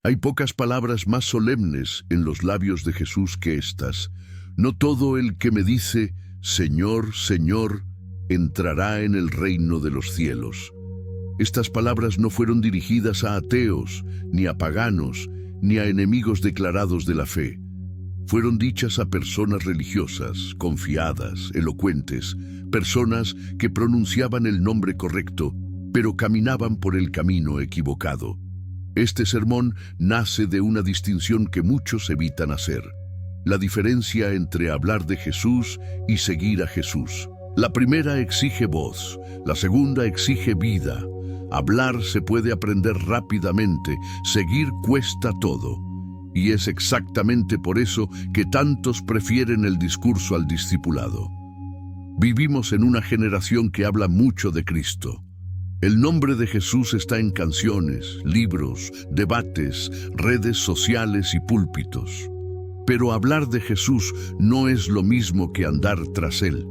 Hay pocas palabras más solemnes en los labios de Jesús que estas. No todo el que me dice, Señor, Señor, entrará en el reino de los cielos. Estas palabras no fueron dirigidas a ateos, ni a paganos, ni a enemigos declarados de la fe. Fueron dichas a personas religiosas, confiadas, elocuentes, personas que pronunciaban el nombre correcto, pero caminaban por el camino equivocado. Este sermón nace de una distinción que muchos evitan hacer: la diferencia entre hablar de Jesús y seguir a Jesús. La primera exige voz, la segunda exige vida. Hablar se puede aprender rápidamente, seguir cuesta todo. Y es exactamente por eso que tantos prefieren el discurso al discipulado. Vivimos en una generación que habla mucho de Cristo. El nombre de Jesús está en canciones, libros, debates, redes sociales y púlpitos. Pero hablar de Jesús no es lo mismo que andar tras él.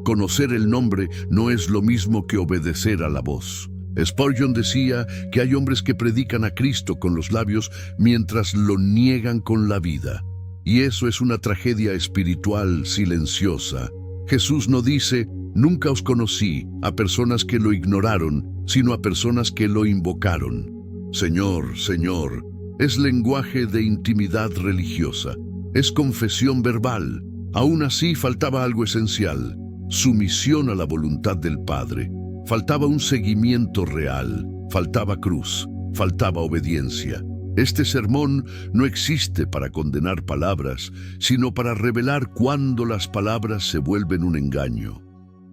Conocer el nombre no es lo mismo que obedecer a la voz. Spurgeon decía que hay hombres que predican a Cristo con los labios mientras lo niegan con la vida. Y eso es una tragedia espiritual silenciosa. Jesús no dice, nunca os conocí, a personas que lo ignoraron, sino a personas que lo invocaron. Señor, Señor, es lenguaje de intimidad religiosa, es confesión verbal. Aún así faltaba algo esencial: sumisión a la voluntad del Padre. Faltaba un seguimiento real, faltaba cruz, faltaba obediencia. Este sermón no existe para condenar palabras, sino para revelar cuándo las palabras se vuelven un engaño.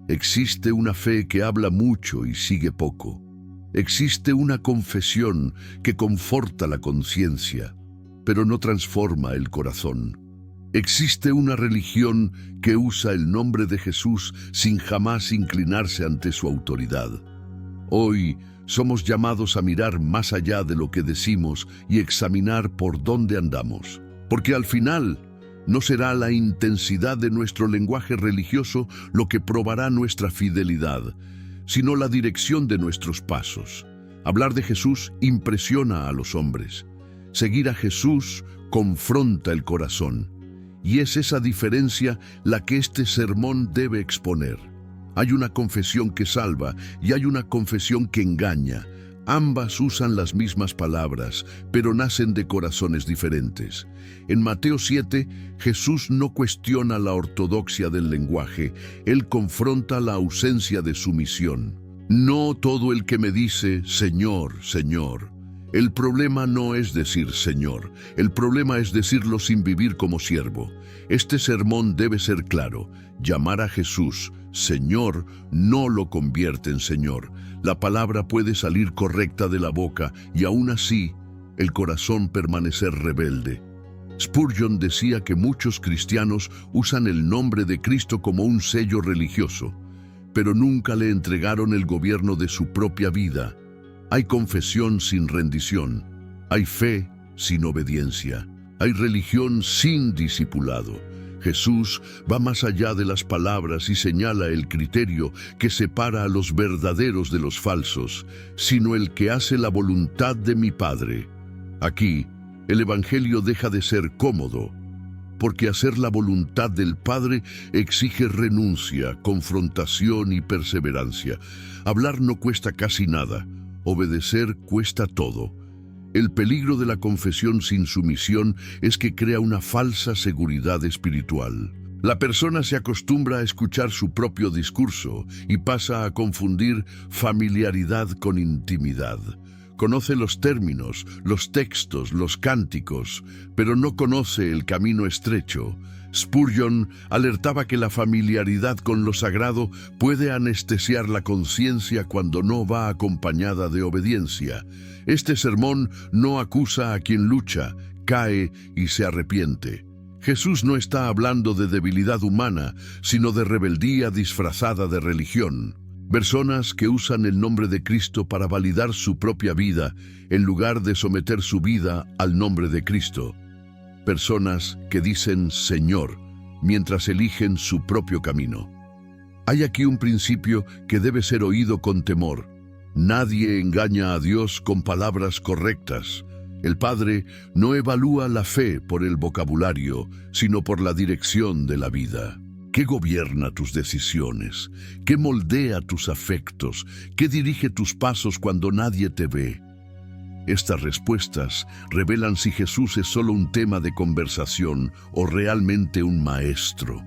Existe una fe que habla mucho y sigue poco. Existe una confesión que conforta la conciencia, pero no transforma el corazón. Existe una religión que usa el nombre de Jesús sin jamás inclinarse ante su autoridad. Hoy somos llamados a mirar más allá de lo que decimos y examinar por dónde andamos, porque al final no será la intensidad de nuestro lenguaje religioso lo que probará nuestra fidelidad, sino la dirección de nuestros pasos. Hablar de Jesús impresiona a los hombres. Seguir a Jesús confronta el corazón. Y es esa diferencia la que este sermón debe exponer. Hay una confesión que salva y hay una confesión que engaña. Ambas usan las mismas palabras, pero nacen de corazones diferentes. En Mateo 7, Jesús no cuestiona la ortodoxia del lenguaje, él confronta la ausencia de sumisión. No todo el que me dice, Señor, Señor. El problema no es decir Señor, el problema es decirlo sin vivir como siervo. Este sermón debe ser claro: llamar a Jesús Señor no lo convierte en Señor. La palabra puede salir correcta de la boca y aún así el corazón permanecer rebelde. Spurgeon decía que muchos cristianos usan el nombre de Cristo como un sello religioso, pero nunca le entregaron el gobierno de su propia vida. Hay confesión sin rendición, hay fe sin obediencia, hay religión sin discipulado. Jesús va más allá de las palabras y señala el criterio que separa a los verdaderos de los falsos, sino el que hace la voluntad de mi Padre. Aquí, el Evangelio deja de ser cómodo, porque hacer la voluntad del Padre exige renuncia, confrontación y perseverancia. Hablar no cuesta casi nada. Obedecer cuesta todo. El peligro de la confesión sin sumisión es que crea una falsa seguridad espiritual. La persona se acostumbra a escuchar su propio discurso y pasa a confundir familiaridad con intimidad. Conoce los términos, los textos, los cánticos, pero no conoce el camino estrecho. Spurgeon alertaba que la familiaridad con lo sagrado puede anestesiar la conciencia cuando no va acompañada de obediencia. Este sermón no acusa a quien lucha, cae y se arrepiente. Jesús no está hablando de debilidad humana, sino de rebeldía disfrazada de religión. Personas que usan el nombre de Cristo para validar su propia vida, en lugar de someter su vida al nombre de Cristo. Personas que dicen Señor, mientras eligen su propio camino. Hay aquí un principio que debe ser oído con temor. Nadie engaña a Dios con palabras correctas. El Padre no evalúa la fe por el vocabulario, sino por la dirección de la vida. ¿Qué gobierna tus decisiones? ¿Qué moldea tus afectos? ¿Qué dirige tus pasos cuando nadie te ve? Estas respuestas revelan si Jesús es solo un tema de conversación o realmente un maestro.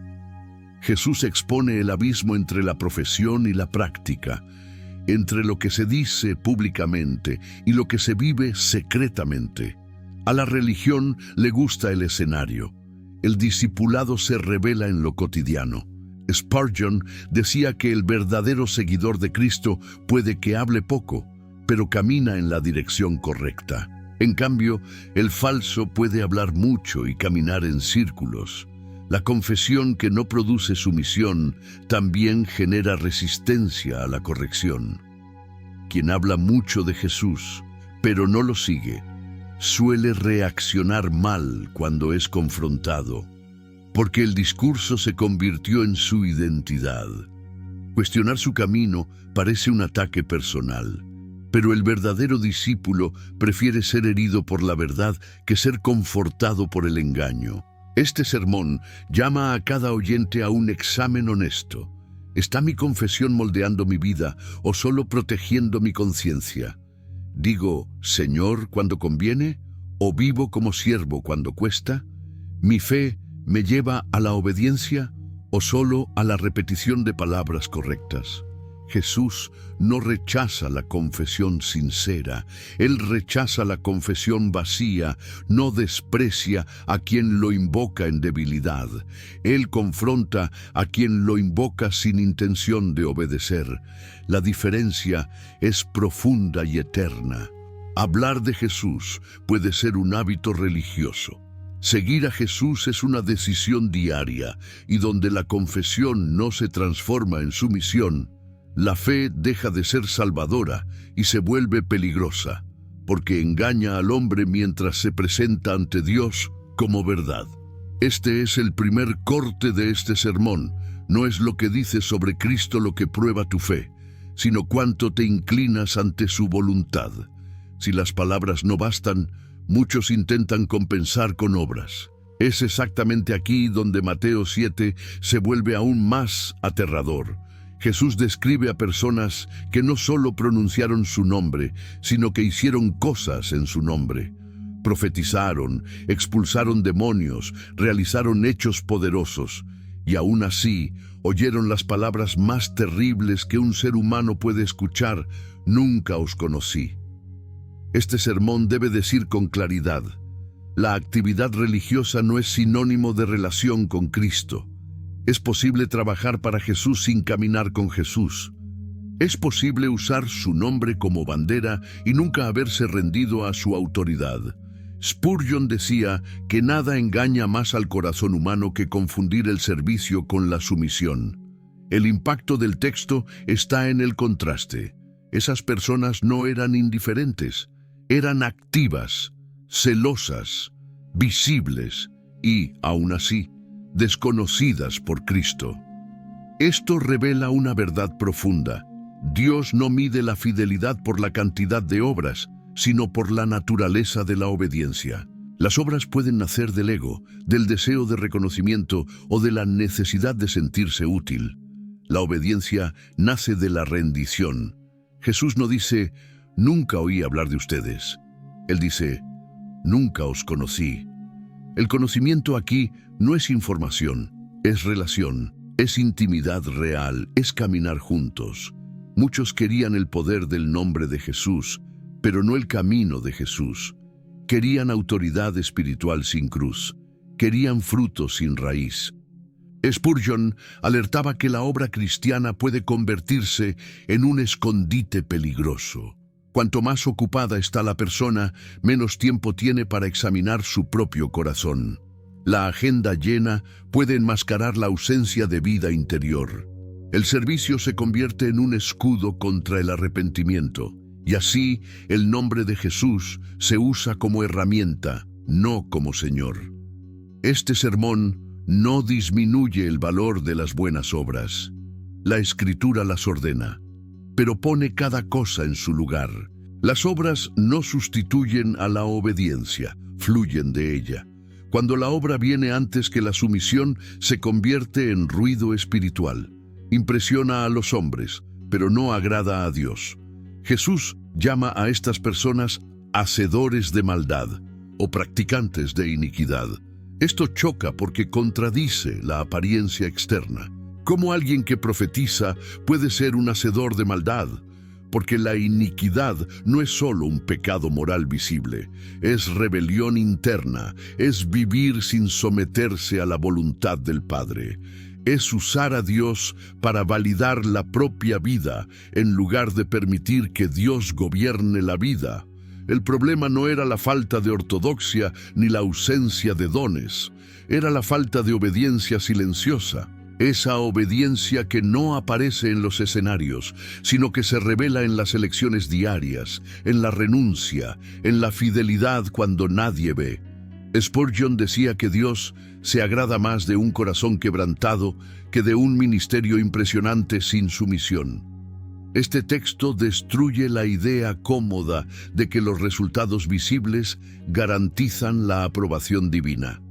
Jesús expone el abismo entre la profesión y la práctica, entre lo que se dice públicamente y lo que se vive secretamente. A la religión le gusta el escenario. El discipulado se revela en lo cotidiano. Spurgeon decía que el verdadero seguidor de Cristo puede que hable poco, pero camina en la dirección correcta. En cambio, el falso puede hablar mucho y caminar en círculos. La confesión que no produce sumisión también genera resistencia a la corrección. Quien habla mucho de Jesús, pero no lo sigue, suele reaccionar mal cuando es confrontado, porque el discurso se convirtió en su identidad. Cuestionar su camino parece un ataque personal, pero el verdadero discípulo prefiere ser herido por la verdad que ser confortado por el engaño. Este sermón llama a cada oyente a un examen honesto. ¿Está mi confesión moldeando mi vida o solo protegiendo mi conciencia? ¿Digo Señor cuando conviene o vivo como siervo cuando cuesta? ¿Mi fe me lleva a la obediencia o solo a la repetición de palabras correctas? Jesús no rechaza la confesión sincera, Él rechaza la confesión vacía, no desprecia a quien lo invoca en debilidad. Él confronta a quien lo invoca sin intención de obedecer. La diferencia es profunda y eterna. Hablar de Jesús puede ser un hábito religioso. Seguir a Jesús es una decisión diaria, y donde la confesión no se transforma en sumisión, la fe deja de ser salvadora y se vuelve peligrosa, porque engaña al hombre mientras se presenta ante Dios como verdad. Este es el primer corte de este sermón. No es lo que dices sobre Cristo lo que prueba tu fe, sino cuánto te inclinas ante su voluntad. Si las palabras no bastan, muchos intentan compensar con obras. Es exactamente aquí donde Mateo 7 se vuelve aún más aterrador. Jesús describe a personas que no solo pronunciaron su nombre, sino que hicieron cosas en su nombre. Profetizaron, expulsaron demonios, realizaron hechos poderosos, y aún así oyeron las palabras más terribles que un ser humano puede escuchar: nunca os conocí. Este sermón debe decir con claridad: la actividad religiosa no es sinónimo de relación con Cristo. Es posible trabajar para Jesús sin caminar con Jesús. Es posible usar su nombre como bandera y nunca haberse rendido a su autoridad. Spurgeon decía que nada engaña más al corazón humano que confundir el servicio con la sumisión. El impacto del texto está en el contraste. Esas personas no eran indiferentes, eran activas, celosas, visibles y, aún así, desconocidas por Cristo. Esto revela una verdad profunda. Dios no mide la fidelidad por la cantidad de obras, sino por la naturaleza de la obediencia. Las obras pueden nacer del ego, del deseo de reconocimiento o de la necesidad de sentirse útil. La obediencia nace de la rendición. Jesús no dice, nunca oí hablar de ustedes. Él dice, nunca os conocí. El conocimiento aquí no es información, es relación, es intimidad real, es caminar juntos. Muchos querían el poder del nombre de Jesús, pero no el camino de Jesús. Querían autoridad espiritual sin cruz, querían frutos sin raíz. Spurgeon alertaba que la obra cristiana puede convertirse en un escondite peligroso. Cuanto más ocupada está la persona, menos tiempo tiene para examinar su propio corazón. La agenda llena puede enmascarar la ausencia de vida interior. El servicio se convierte en un escudo contra el arrepentimiento, y así el nombre de Jesús se usa como herramienta, no como Señor. Este sermón no disminuye el valor de las buenas obras. La Escritura las ordena, pero pone cada cosa en su lugar. Las obras no sustituyen a la obediencia, fluyen de ella. Cuando la obra viene antes que la sumisión, se convierte en ruido espiritual. Impresiona a los hombres, pero no agrada a Dios. Jesús llama a estas personas hacedores de maldad o practicantes de iniquidad. Esto choca porque contradice la apariencia externa. ¿Cómo alguien que profetiza puede ser un hacedor de maldad? Porque la iniquidad no es solo un pecado moral visible, es rebelión interna, es vivir sin someterse a la voluntad del Padre. Es usar a Dios para validar la propia vida en lugar de permitir que Dios gobierne la vida. El problema no era la falta de ortodoxia ni la ausencia de dones, era la falta de obediencia silenciosa. Esa obediencia que no aparece en los escenarios, sino que se revela en las elecciones diarias, en la renuncia, en la fidelidad cuando nadie ve. Spurgeon decía que Dios se agrada más de un corazón quebrantado que de un ministerio impresionante sin sumisión. Este texto destruye la idea cómoda de que los resultados visibles garantizan la aprobación divina.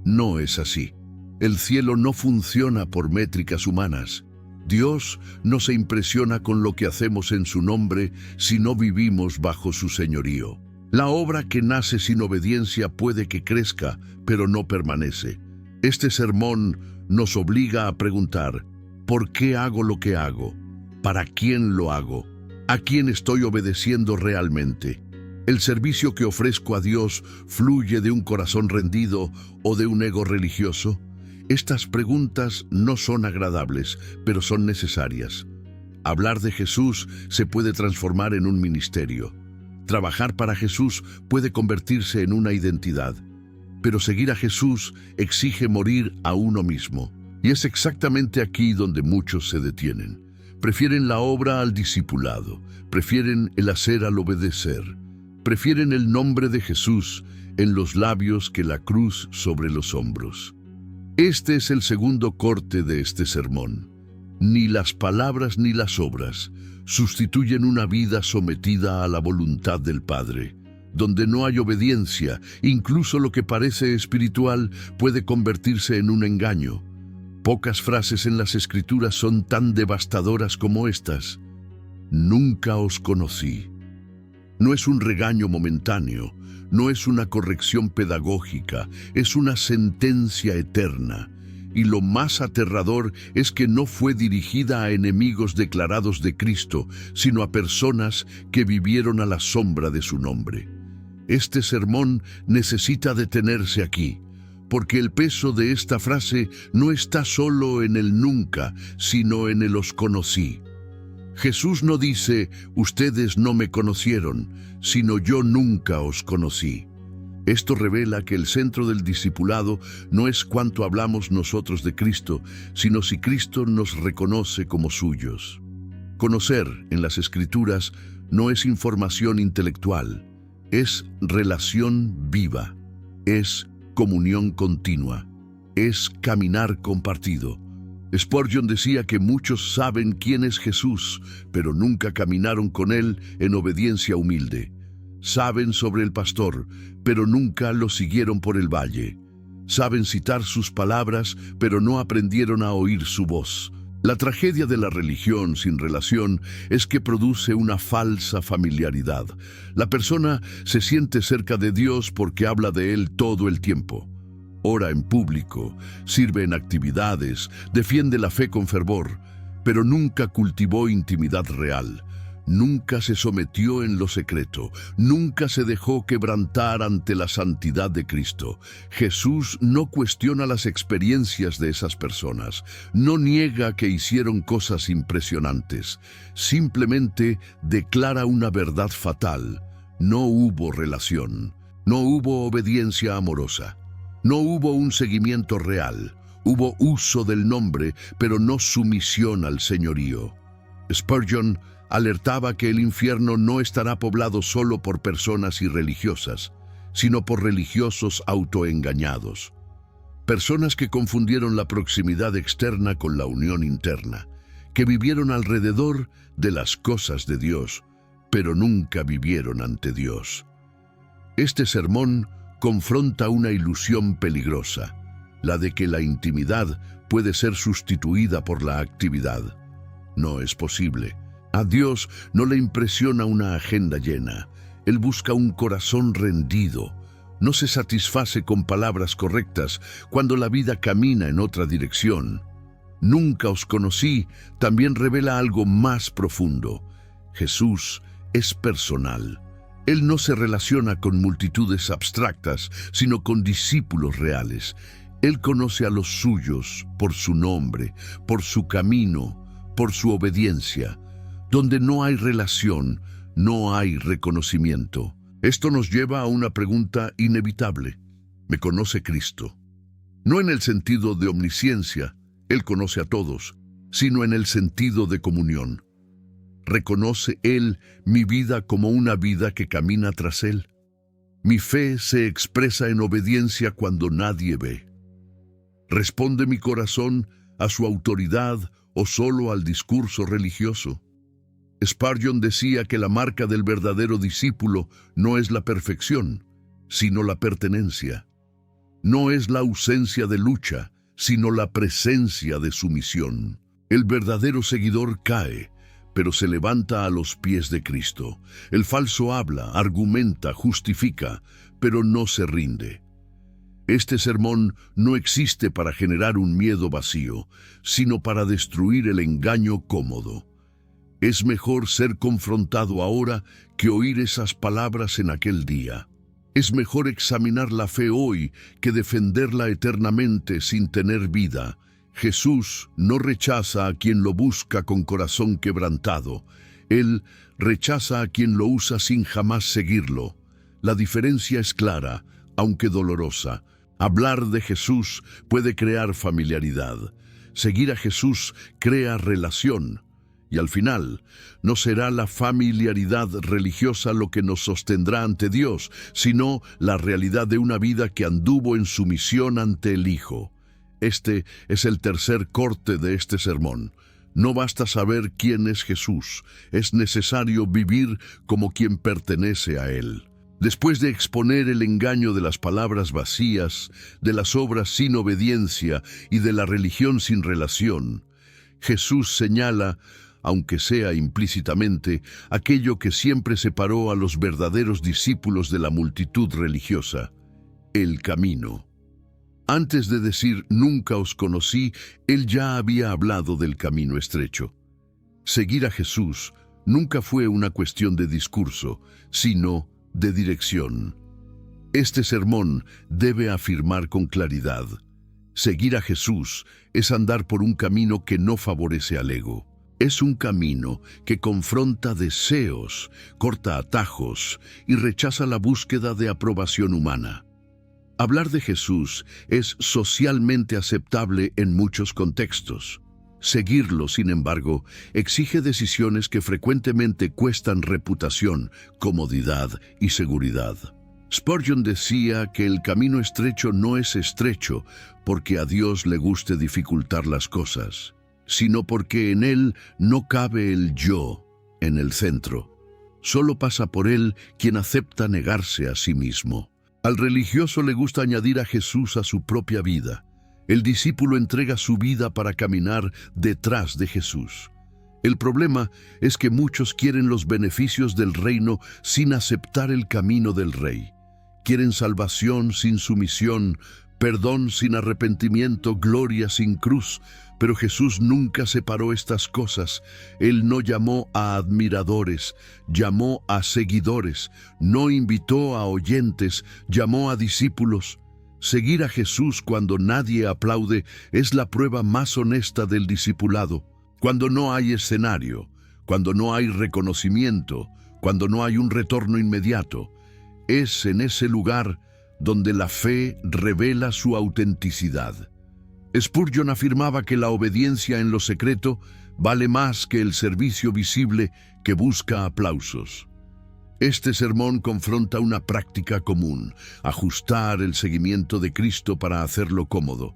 No es así. El cielo no funciona por métricas humanas. Dios no se impresiona con lo que hacemos en su nombre si no vivimos bajo su señorío. La obra que nace sin obediencia puede que crezca, pero no permanece. Este sermón nos obliga a preguntar, ¿por qué hago lo que hago? ¿Para quién lo hago? ¿A quién estoy obedeciendo realmente? ¿El servicio que ofrezco a Dios fluye de un corazón rendido o de un ego religioso? Estas preguntas no son agradables, pero son necesarias. Hablar de Jesús se puede transformar en un ministerio. Trabajar para Jesús puede convertirse en una identidad. Pero seguir a Jesús exige morir a uno mismo. Y es exactamente aquí donde muchos se detienen. Prefieren la obra al discipulado, prefieren el hacer al obedecer, prefieren el nombre de Jesús en los labios que la cruz sobre los hombros. Este es el segundo corte de este sermón. Ni las palabras ni las obras sustituyen una vida sometida a la voluntad del Padre. Donde no hay obediencia, incluso lo que parece espiritual puede convertirse en un engaño. Pocas frases en las Escrituras son tan devastadoras como estas. Nunca os conocí. No es un regaño momentáneo, no es una corrección pedagógica, es una sentencia eterna. Y lo más aterrador es que no fue dirigida a enemigos declarados de Cristo, sino a personas que vivieron a la sombra de su nombre. Este sermón necesita detenerse aquí, porque el peso de esta frase no está solo en el nunca, sino en el os conocí. Jesús no dice, ustedes no me conocieron, sino yo nunca os conocí. Esto revela que el centro del discipulado no es cuánto hablamos nosotros de Cristo, sino si Cristo nos reconoce como suyos. Conocer en las Escrituras no es información intelectual, es relación viva, es comunión continua, es caminar compartido. Spurgeon decía que muchos saben quién es Jesús, pero nunca caminaron con él en obediencia humilde. Saben sobre el pastor, pero nunca lo siguieron por el valle. Saben citar sus palabras, pero no aprendieron a oír su voz. La tragedia de la religión sin relación es que produce una falsa familiaridad. La persona se siente cerca de Dios porque habla de Él todo el tiempo. Ora en público, sirve en actividades, defiende la fe con fervor, pero nunca cultivó intimidad real. Nunca se sometió en lo secreto, nunca se dejó quebrantar ante la santidad de Cristo. Jesús no cuestiona las experiencias de esas personas, no niega que hicieron cosas impresionantes, simplemente declara una verdad fatal. No hubo relación, no hubo obediencia amorosa, no hubo un seguimiento real, hubo uso del nombre, pero no sumisión al señorío. Spurgeon alertaba que el infierno no estará poblado solo por personas irreligiosas, sino por religiosos autoengañados. Personas que confundieron la proximidad externa con la unión interna, que vivieron alrededor de las cosas de Dios, pero nunca vivieron ante Dios. Este sermón confronta una ilusión peligrosa, la de que la intimidad puede ser sustituida por la actividad. No es posible. A Dios no le impresiona una agenda llena. Él busca un corazón rendido. No se satisface con palabras correctas cuando la vida camina en otra dirección. Nunca os conocí también revela algo más profundo. Jesús es personal. Él no se relaciona con multitudes abstractas, sino con discípulos reales. Él conoce a los suyos por su nombre, por su camino, por su obediencia. Donde no hay relación, no hay reconocimiento. Esto nos lleva a una pregunta inevitable. ¿Me conoce Cristo? No en el sentido de omnisciencia, Él conoce a todos, sino en el sentido de comunión. ¿Reconoce Él mi vida como una vida que camina tras Él? Mi fe se expresa en obediencia cuando nadie ve. ¿Responde mi corazón a su autoridad o solo al discurso religioso? Spurgeon decía que la marca del verdadero discípulo no es la perfección, sino la pertenencia. No es la ausencia de lucha, sino la presencia de sumisión. El verdadero seguidor cae, pero se levanta a los pies de Cristo. El falso habla, argumenta, justifica, pero no se rinde. Este sermón no existe para generar un miedo vacío, sino para destruir el engaño cómodo. Es mejor ser confrontado ahora que oír esas palabras en aquel día. Es mejor examinar la fe hoy que defenderla eternamente sin tener vida. Jesús no rechaza a quien lo busca con corazón quebrantado. Él rechaza a quien lo usa sin jamás seguirlo. La diferencia es clara, aunque dolorosa. Hablar de Jesús puede crear familiaridad. Seguir a Jesús crea relación. Y al final, no será la familiaridad religiosa lo que nos sostendrá ante Dios, sino la realidad de una vida que anduvo en sumisión ante el Hijo. Este es el tercer corte de este sermón. No basta saber quién es Jesús, es necesario vivir como quien pertenece a Él. Después de exponer el engaño de las palabras vacías, de las obras sin obediencia y de la religión sin relación, Jesús señala, aunque sea implícitamente, aquello que siempre separó a los verdaderos discípulos de la multitud religiosa: el camino. Antes de decir nunca os conocí, Él ya había hablado del camino estrecho. Seguir a Jesús nunca fue una cuestión de discurso, sino de dirección. Este sermón debe afirmar con claridad: seguir a Jesús es andar por un camino que no favorece al ego. Es un camino que confronta deseos, corta atajos y rechaza la búsqueda de aprobación humana. Hablar de Jesús es socialmente aceptable en muchos contextos. Seguirlo, sin embargo, exige decisiones que frecuentemente cuestan reputación, comodidad y seguridad. Spurgeon decía que el camino estrecho no es estrecho porque a Dios le guste dificultar las cosas, sino porque en él no cabe el yo en el centro. Solo pasa por él quien acepta negarse a sí mismo. Al religioso le gusta añadir a Jesús a su propia vida. El discípulo entrega su vida para caminar detrás de Jesús. El problema es que muchos quieren los beneficios del reino sin aceptar el camino del Rey. Quieren salvación sin sumisión, perdón sin arrepentimiento, gloria sin cruz. Pero Jesús nunca separó estas cosas. Él no llamó a admiradores, llamó a seguidores. No invitó a oyentes, llamó a discípulos. Seguir a Jesús cuando nadie aplaude es la prueba más honesta del discipulado. Cuando no hay escenario, cuando no hay reconocimiento, cuando no hay un retorno inmediato, es en ese lugar donde la fe revela su autenticidad. Spurgeon afirmaba que la obediencia en lo secreto vale más que el servicio visible que busca aplausos. Este sermón confronta una práctica común: ajustar el seguimiento de Cristo para hacerlo cómodo,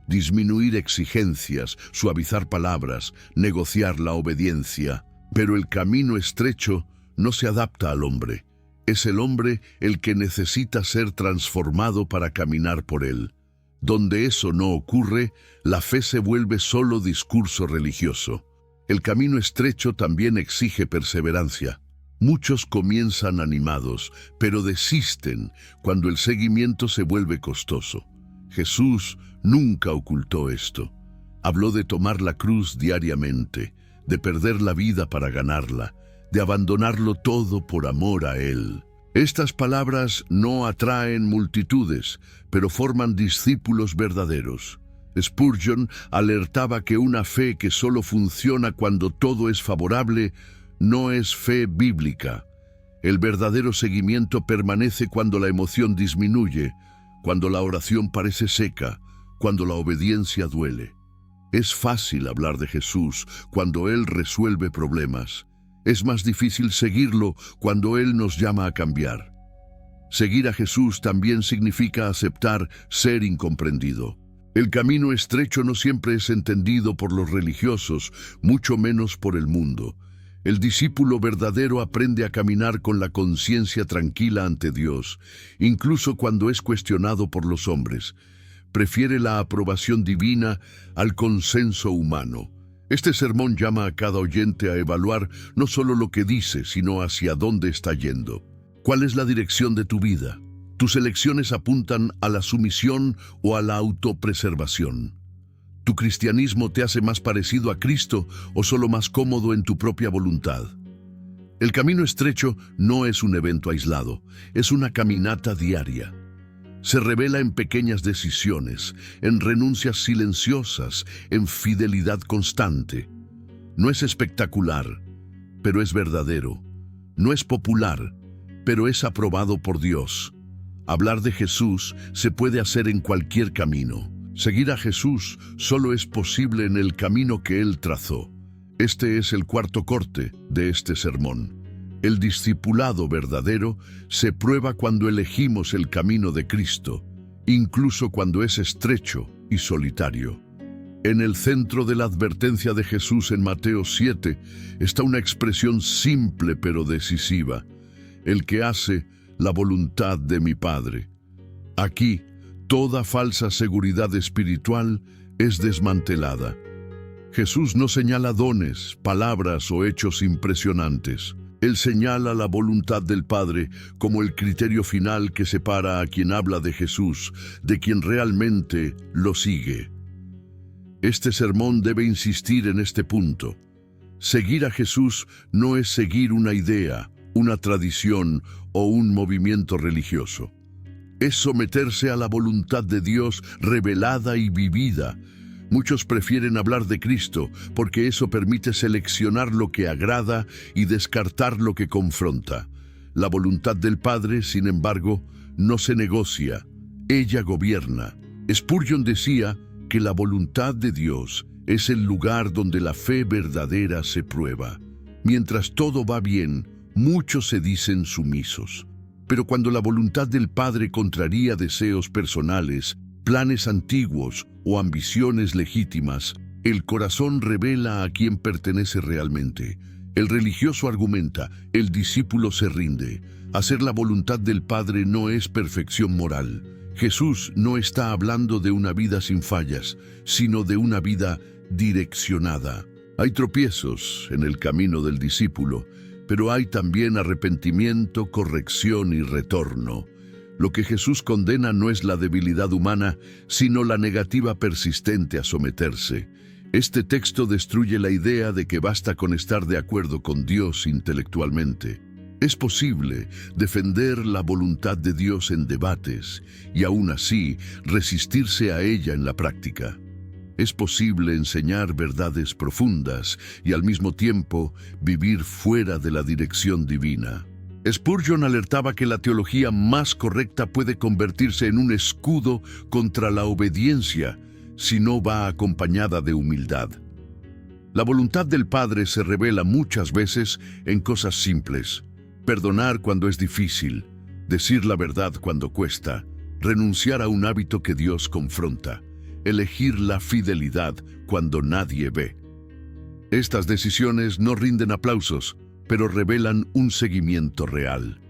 disminuir exigencias, suavizar palabras, negociar la obediencia. Pero el camino estrecho no se adapta al hombre. Es el hombre el que necesita ser transformado para caminar por él. Donde eso no ocurre, la fe se vuelve solo discurso religioso. El camino estrecho también exige perseverancia. Muchos comienzan animados, pero desisten cuando el seguimiento se vuelve costoso. Jesús nunca ocultó esto. Habló de tomar la cruz diariamente, de perder la vida para ganarla, de abandonarlo todo por amor a Él. Estas palabras no atraen multitudes, pero forman discípulos verdaderos. Spurgeon alertaba que una fe que solo funciona cuando todo es favorable no es fe bíblica. El verdadero seguimiento permanece cuando la emoción disminuye, cuando la oración parece seca, cuando la obediencia duele. Es fácil hablar de Jesús cuando Él resuelve problemas. Es más difícil seguirlo cuando Él nos llama a cambiar. Seguir a Jesús también significa aceptar ser incomprendido. El camino estrecho no siempre es entendido por los religiosos, mucho menos por el mundo. El discípulo verdadero aprende a caminar con la conciencia tranquila ante Dios, incluso cuando es cuestionado por los hombres. Prefiere la aprobación divina al consenso humano. Este sermón llama a cada oyente a evaluar no solo lo que dice, sino hacia dónde está yendo. ¿Cuál es la dirección de tu vida? ¿Tus elecciones apuntan a la sumisión o a la autopreservación? ¿Tu cristianismo te hace más parecido a Cristo o solo más cómodo en tu propia voluntad? El camino estrecho no es un evento aislado, es una caminata diaria. Se revela en pequeñas decisiones, en renuncias silenciosas, en fidelidad constante. No es espectacular, pero es verdadero. No es popular, pero es aprobado por Dios. Hablar de Jesús se puede hacer en cualquier camino. Seguir a Jesús solo es posible en el camino que Él trazó. Este es el cuarto corte de este sermón. El discipulado verdadero se prueba cuando elegimos el camino de Cristo, incluso cuando es estrecho y solitario. En el centro de la advertencia de Jesús en Mateo 7 está una expresión simple pero decisiva: el que hace la voluntad de mi Padre. Aquí, toda falsa seguridad espiritual es desmantelada. Jesús no señala dones, palabras o hechos impresionantes. Él señala la voluntad del Padre como el criterio final que separa a quien habla de Jesús de quien realmente lo sigue. Este sermón debe insistir en este punto. Seguir a Jesús no es seguir una idea, una tradición o un movimiento religioso. Es someterse a la voluntad de Dios revelada y vivida. Muchos prefieren hablar de Cristo porque eso permite seleccionar lo que agrada y descartar lo que confronta. La voluntad del Padre, sin embargo, no se negocia. Ella gobierna. Spurgeon decía que la voluntad de Dios es el lugar donde la fe verdadera se prueba. Mientras todo va bien, muchos se dicen sumisos. Pero cuando la voluntad del Padre contraría deseos personales, planes antiguos o ambiciones legítimas, el corazón revela a quién pertenece realmente. El religioso argumenta, el discípulo se rinde. Hacer la voluntad del Padre no es perfección moral. Jesús no está hablando de una vida sin fallas, sino de una vida direccionada. Hay tropiezos en el camino del discípulo, pero hay también arrepentimiento, corrección y retorno. Lo que Jesús condena no es la debilidad humana, sino la negativa persistente a someterse. Este texto destruye la idea de que basta con estar de acuerdo con Dios intelectualmente. Es posible defender la voluntad de Dios en debates y aún así resistirse a ella en la práctica. Es posible enseñar verdades profundas y al mismo tiempo vivir fuera de la dirección divina. Spurgeon alertaba que la teología más correcta puede convertirse en un escudo contra la obediencia si no va acompañada de humildad. La voluntad del Padre se revela muchas veces en cosas simples: perdonar cuando es difícil, decir la verdad cuando cuesta, renunciar a un hábito que Dios confronta, elegir la fidelidad cuando nadie ve. Estas decisiones no rinden aplausos, pero revelan un seguimiento real.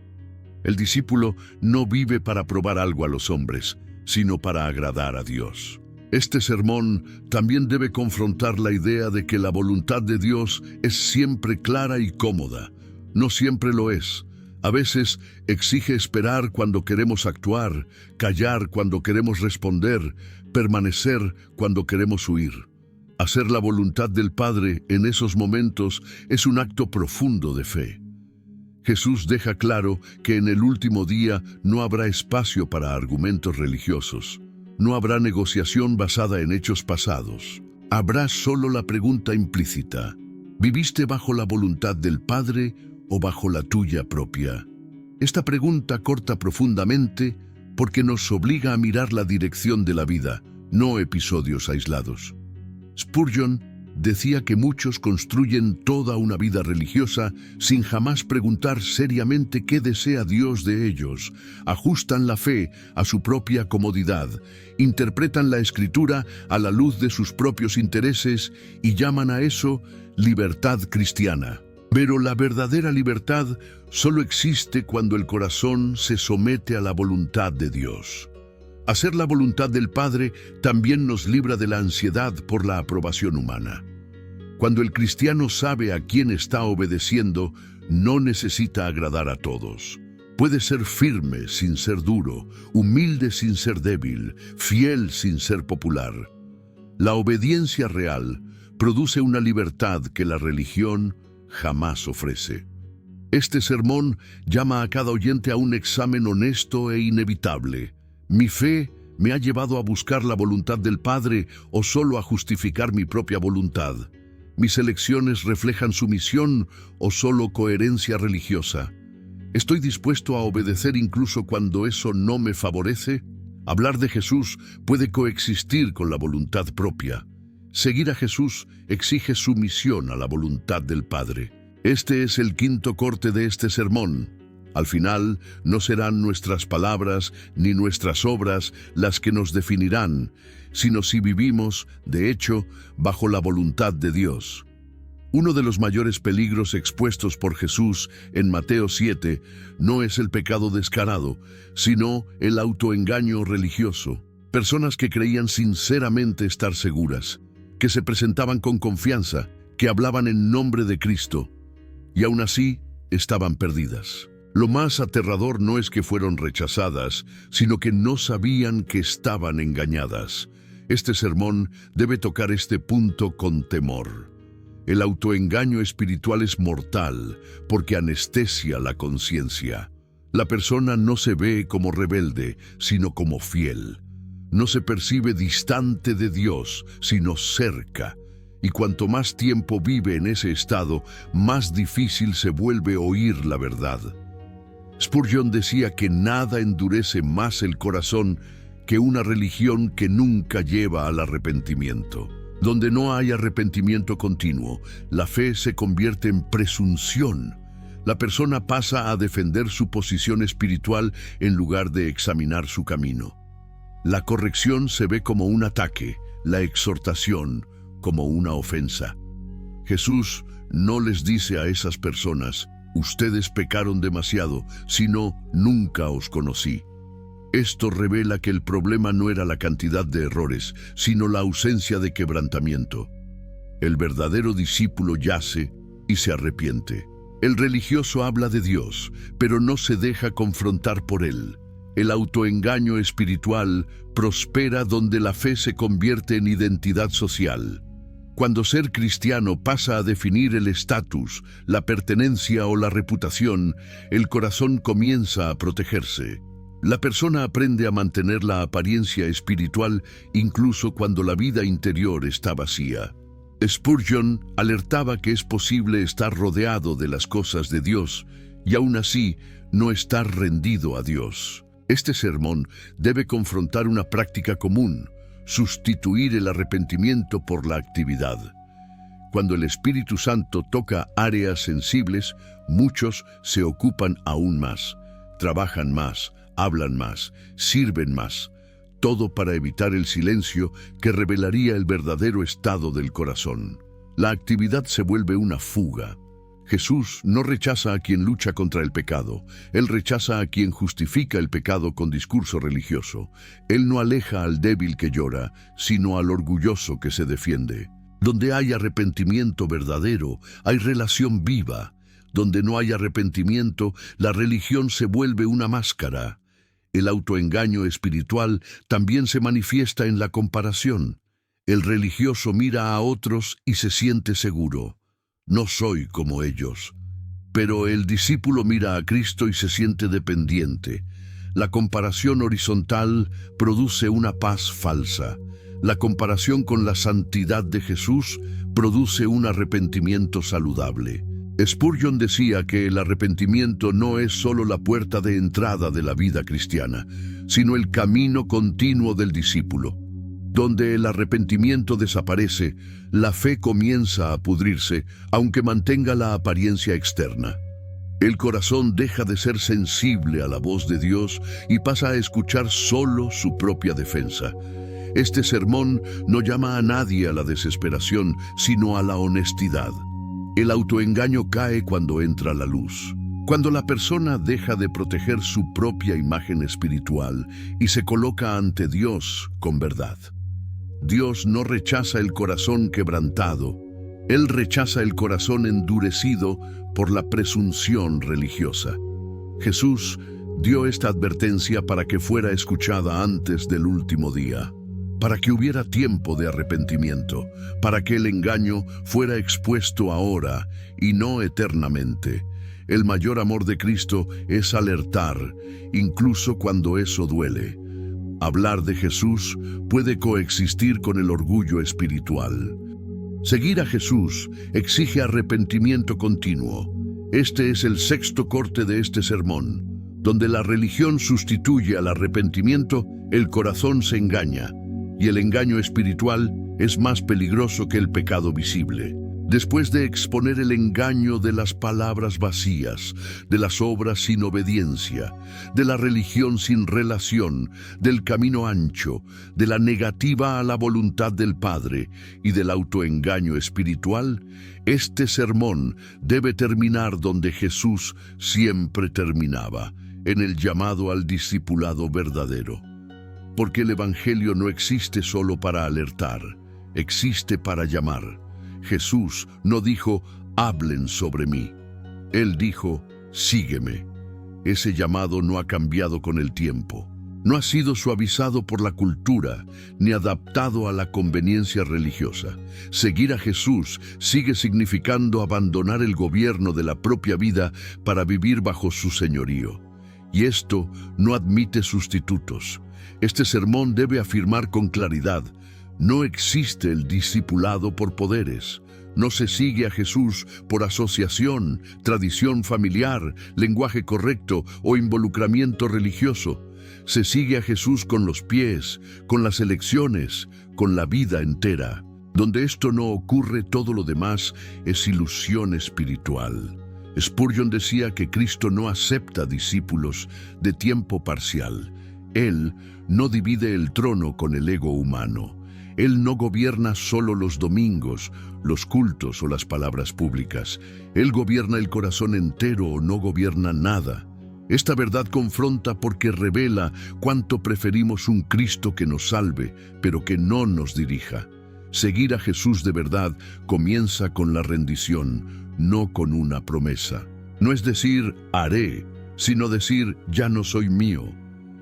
El discípulo no vive para probar algo a los hombres, sino para agradar a Dios. Este sermón también debe confrontar la idea de que la voluntad de Dios es siempre clara y cómoda. No siempre lo es. A veces exige esperar cuando queremos actuar, callar cuando queremos responder, permanecer cuando queremos huir. Hacer la voluntad del Padre en esos momentos es un acto profundo de fe. Jesús deja claro que en el último día no habrá espacio para argumentos religiosos. No habrá negociación basada en hechos pasados. Habrá solo la pregunta implícita: ¿viviste bajo la voluntad del Padre o bajo la tuya propia? Esta pregunta corta profundamente porque nos obliga a mirar la dirección de la vida, no episodios aislados. Spurgeon decía que muchos construyen toda una vida religiosa sin jamás preguntar seriamente qué desea Dios de ellos. Ajustan la fe a su propia comodidad, interpretan la Escritura a la luz de sus propios intereses y llaman a eso libertad cristiana. Pero la verdadera libertad solo existe cuando el corazón se somete a la voluntad de Dios. Hacer la voluntad del Padre también nos libra de la ansiedad por la aprobación humana. Cuando el cristiano sabe a quién está obedeciendo, no necesita agradar a todos. Puede ser firme sin ser duro, humilde sin ser débil, fiel sin ser popular. La obediencia real produce una libertad que la religión jamás ofrece. Este sermón llama a cada oyente a un examen honesto e inevitable. ¿Mi fe me ha llevado a buscar la voluntad del Padre o solo a justificar mi propia voluntad? ¿Mis elecciones reflejan sumisión o solo coherencia religiosa? ¿Estoy dispuesto a obedecer incluso cuando eso no me favorece? Hablar de Jesús puede coexistir con la voluntad propia. Seguir a Jesús exige sumisión a la voluntad del Padre. Este es el quinto corte de este sermón. Al final, no serán nuestras palabras ni nuestras obras las que nos definirán, sino si vivimos, de hecho, bajo la voluntad de Dios. Uno de los mayores peligros expuestos por Jesús en Mateo 7 no es el pecado descarado, sino el autoengaño religioso. Personas que creían sinceramente estar seguras, que se presentaban con confianza, que hablaban en nombre de Cristo, y aún así estaban perdidas. Lo más aterrador no es que fueron rechazadas, sino que no sabían que estaban engañadas. Este sermón debe tocar este punto con temor. El autoengaño espiritual es mortal porque anestesia la conciencia. La persona no se ve como rebelde, sino como fiel. No se percibe distante de Dios, sino cerca. Y cuanto más tiempo vive en ese estado, más difícil se vuelve oír la verdad. Spurgeon decía que nada endurece más el corazón que una religión que nunca lleva al arrepentimiento. Donde no hay arrepentimiento continuo, la fe se convierte en presunción. La persona pasa a defender su posición espiritual en lugar de examinar su camino. La corrección se ve como un ataque, la exhortación como una ofensa. Jesús no les dice a esas personas: ustedes pecaron demasiado, sino nunca os conocí. Esto revela que el problema no era la cantidad de errores, sino la ausencia de quebrantamiento. El verdadero discípulo yace y se arrepiente. El religioso habla de Dios, pero no se deja confrontar por él. El autoengaño espiritual prospera donde la fe se convierte en identidad social. Cuando ser cristiano pasa a definir el estatus, la pertenencia o la reputación, el corazón comienza a protegerse. La persona aprende a mantener la apariencia espiritual incluso cuando la vida interior está vacía. Spurgeon alertaba que es posible estar rodeado de las cosas de Dios y aún así no estar rendido a Dios. Este sermón debe confrontar una práctica común: sustituir el arrepentimiento por la actividad. Cuando el Espíritu Santo toca áreas sensibles, muchos se ocupan aún más, trabajan más, hablan más, sirven más, todo para evitar el silencio que revelaría el verdadero estado del corazón. La actividad se vuelve una fuga. Jesús no rechaza a quien lucha contra el pecado. Él rechaza a quien justifica el pecado con discurso religioso. Él no aleja al débil que llora, sino al orgulloso que se defiende. Donde hay arrepentimiento verdadero, hay relación viva. Donde no hay arrepentimiento, la religión se vuelve una máscara. El autoengaño espiritual también se manifiesta en la comparación. El religioso mira a otros y se siente seguro. No soy como ellos. Pero el discípulo mira a Cristo y se siente dependiente. La comparación horizontal produce una paz falsa. La comparación con la santidad de Jesús produce un arrepentimiento saludable. Spurgeon decía que el arrepentimiento no es solo la puerta de entrada de la vida cristiana, sino el camino continuo del discípulo. Donde el arrepentimiento desaparece, la fe comienza a pudrirse, aunque mantenga la apariencia externa. El corazón deja de ser sensible a la voz de Dios y pasa a escuchar solo su propia defensa. Este sermón no llama a nadie a la desesperación, sino a la honestidad. El autoengaño cae cuando entra la luz. Cuando la persona deja de proteger su propia imagen espiritual y se coloca ante Dios con verdad. Dios no rechaza el corazón quebrantado. Él rechaza el corazón endurecido por la presunción religiosa. Jesús dio esta advertencia para que fuera escuchada antes del último día, para que hubiera tiempo de arrepentimiento, para que el engaño fuera expuesto ahora y no eternamente. El mayor amor de Cristo es alertar, incluso cuando eso duele. Hablar de Jesús puede coexistir con el orgullo espiritual. Seguir a Jesús exige arrepentimiento continuo. Este es el sexto corte de este sermón. Donde la religión sustituye al arrepentimiento, el corazón se engaña, y el engaño espiritual es más peligroso que el pecado visible. Después de exponer el engaño de las palabras vacías, de las obras sin obediencia, de la religión sin relación, del camino ancho, de la negativa a la voluntad del Padre y del autoengaño espiritual, este sermón debe terminar donde Jesús siempre terminaba, en el llamado al discipulado verdadero. Porque el Evangelio no existe solo para alertar, existe para llamar. Jesús no dijo, hablen sobre mí. Él dijo, sígueme. Ese llamado no ha cambiado con el tiempo. No ha sido suavizado por la cultura, ni adaptado a la conveniencia religiosa. Seguir a Jesús sigue significando abandonar el gobierno de la propia vida para vivir bajo su señorío. Y esto no admite sustitutos. Este sermón debe afirmar con claridad: no existe el discipulado por poderes. No se sigue a Jesús por asociación, tradición familiar, lenguaje correcto o involucramiento religioso. Se sigue a Jesús con los pies, con las elecciones, con la vida entera. Donde esto no ocurre, todo lo demás es ilusión espiritual. Spurgeon decía que Cristo no acepta discípulos de tiempo parcial. Él no divide el trono con el ego humano. Él no gobierna solo los domingos, los cultos o las palabras públicas. Él gobierna el corazón entero o no gobierna nada. Esta verdad confronta porque revela cuánto preferimos un Cristo que nos salve, pero que no nos dirija. Seguir a Jesús de verdad comienza con la rendición, no con una promesa. No es decir, haré, sino decir, ya no soy mío.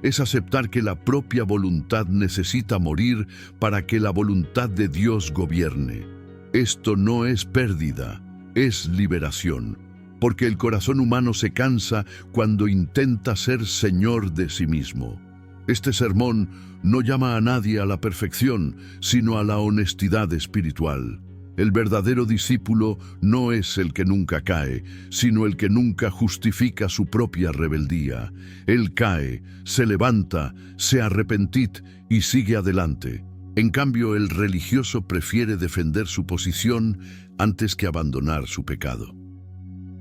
Es aceptar que la propia voluntad necesita morir para que la voluntad de Dios gobierne. Esto no es pérdida, es liberación, porque el corazón humano se cansa cuando intenta ser señor de sí mismo. Este sermón no llama a nadie a la perfección, sino a la honestidad espiritual. El verdadero discípulo no es el que nunca cae, sino el que nunca justifica su propia rebeldía. Él cae, se levanta, se arrepentid y sigue adelante. En cambio, el religioso prefiere defender su posición antes que abandonar su pecado.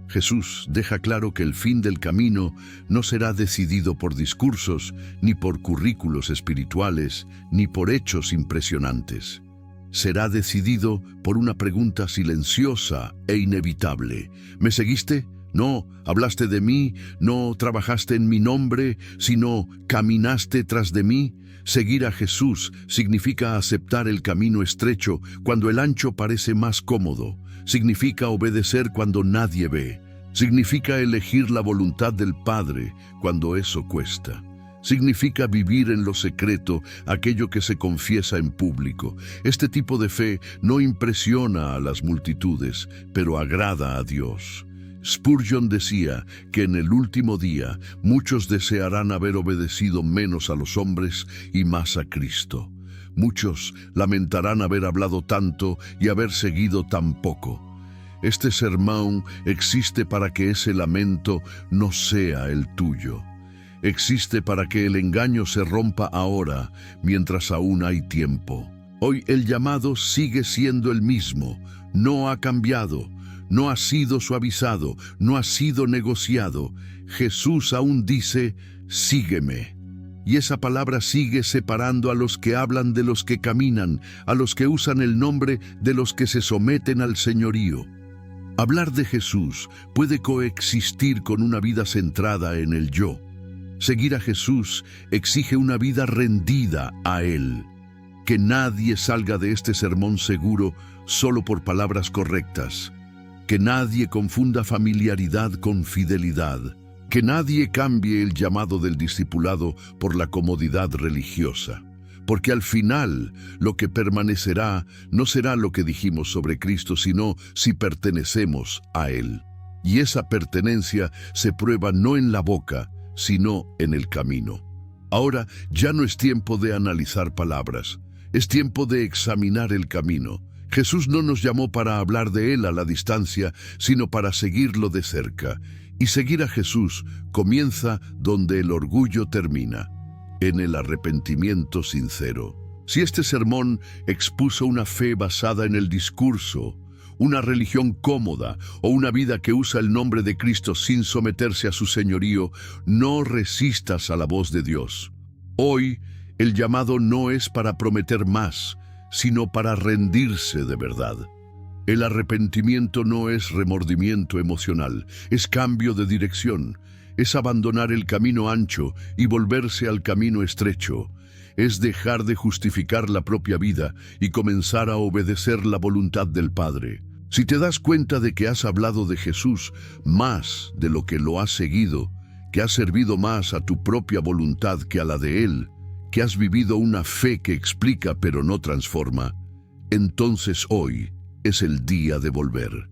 Jesús deja claro que el fin del camino no será decidido por discursos, ni por currículos espirituales, ni por hechos impresionantes. será decidido por una pregunta silenciosa e inevitable. ¿Me seguiste? No. ¿Hablaste de mí? No trabajaste en mi nombre, sino caminaste tras de mí. Seguir a Jesús significa aceptar el camino estrecho cuando el ancho parece más cómodo. Significa obedecer cuando nadie ve. Significa elegir la voluntad del Padre cuando eso cuesta. Significa vivir en lo secreto aquello que se confiesa en público. Este tipo de fe no impresiona a las multitudes, pero agrada a Dios. Spurgeon decía que en el último día muchos desearán haber obedecido menos a los hombres y más a Cristo. Muchos lamentarán haber hablado tanto y haber seguido tan poco. Este sermón existe para que ese lamento no sea el tuyo. Existe para que el engaño se rompa ahora, mientras aún hay tiempo. Hoy el llamado sigue siendo el mismo, no ha cambiado, no ha sido suavizado, no ha sido negociado. Jesús aún dice, sígueme. Y esa palabra sigue separando a los que hablan de los que caminan, a los que usan el nombre de los que se someten al señorío. Hablar de Jesús puede coexistir con una vida centrada en el yo. Seguir a Jesús exige una vida rendida a Él. Que nadie salga de este sermón seguro solo por palabras correctas. Que nadie confunda familiaridad con fidelidad. Que nadie cambie el llamado del discipulado por la comodidad religiosa. Porque al final lo que permanecerá no será lo que dijimos sobre Cristo, sino si pertenecemos a Él. Y esa pertenencia se prueba no en la boca, sino en el camino. Ahora ya no es tiempo de analizar palabras, es tiempo de examinar el camino. Jesús no nos llamó para hablar de Él a la distancia, sino para seguirlo de cerca. Y seguir a Jesús comienza donde el orgullo termina, en el arrepentimiento sincero. Si este sermón expuso una fe basada en el discurso, una religión cómoda o una vida que usa el nombre de Cristo sin someterse a su señorío, no resistas a la voz de Dios. Hoy, el llamado no es para prometer más, sino para rendirse de verdad. El arrepentimiento no es remordimiento emocional, es cambio de dirección, es abandonar el camino ancho y volverse al camino estrecho, es dejar de justificar la propia vida y comenzar a obedecer la voluntad del Padre. Si te das cuenta de que has hablado de Jesús más de lo que lo has seguido, que has servido más a tu propia voluntad que a la de Él, que has vivido una fe que explica pero no transforma, entonces hoy es el día de volver.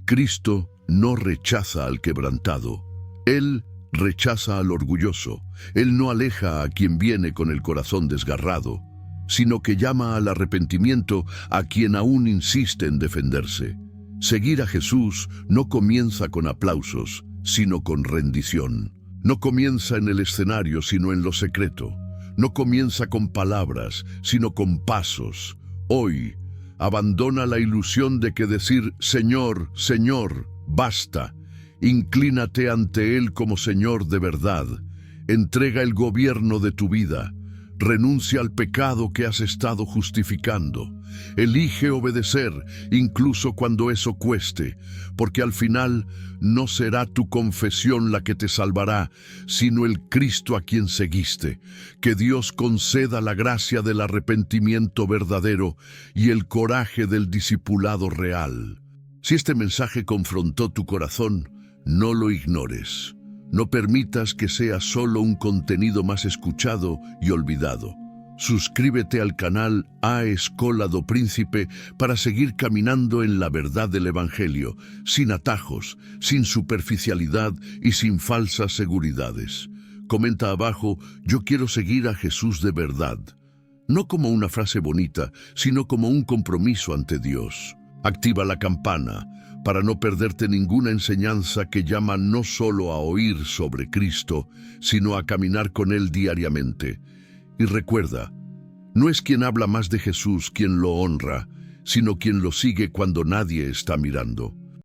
Cristo no rechaza al quebrantado. Él rechaza al orgulloso. Él no aleja a quien viene con el corazón desgarrado, sino que llama al arrepentimiento a quien aún insiste en defenderse. Seguir a Jesús no comienza con aplausos, sino con rendición. No comienza en el escenario, sino en lo secreto. No comienza con palabras, sino con pasos. Hoy, abandona la ilusión de que decir Señor, Señor, basta. Inclínate ante Él como Señor de verdad. Entrega el gobierno de tu vida. Renuncia al pecado que has estado justificando. Elige obedecer, incluso cuando eso cueste, porque al final no será tu confesión la que te salvará, sino el Cristo a quien seguiste. Que Dios conceda la gracia del arrepentimiento verdadero y el coraje del discipulado real. Si este mensaje confrontó tu corazón, no lo ignores. No permitas que sea solo un contenido más escuchado y olvidado. Suscríbete al canal A Escola do Príncipe para seguir caminando en la verdad del Evangelio, sin atajos, sin superficialidad y sin falsas seguridades. Comenta abajo, yo quiero seguir a Jesús de verdad. No como una frase bonita, sino como un compromiso ante Dios. Activa la campana para no perderte ninguna enseñanza que llama no solo a oír sobre Cristo, sino a caminar con Él diariamente. Y recuerda, no es quien habla más de Jesús quien lo honra, sino quien lo sigue cuando nadie está mirando.